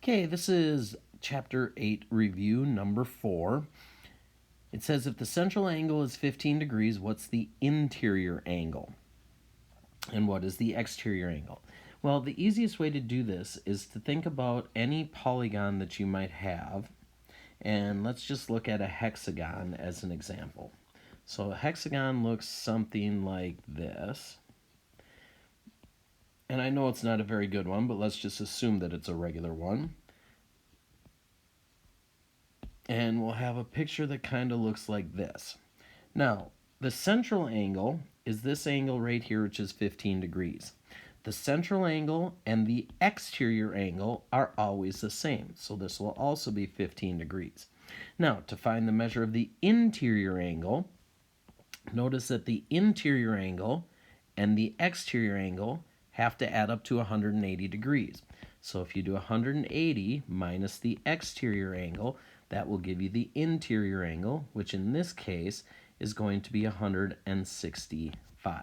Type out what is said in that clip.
Okay, this is Chapter 8 review number 4. It says if the central angle is 15 degrees, what's the interior angle? And what is the exterior angle? Well, the easiest way to do this is to think about any polygon that you might have. And let's just look at a hexagon as an example. So a hexagon looks something like this. And I know it's not a very good one, but let's just assume that it's a regular one. And we'll have a picture that kind of looks like this. Now, the central angle is this angle right here, which is 15 degrees. The central angle and the exterior angle are always the same, so this will also be 15 degrees. Now, to find the measure of the interior angle, notice that the interior angle and the exterior angle have to add up to 180 degrees. So if you do 180 minus the exterior angle, that will give you the interior angle, which in this case is going to be 165.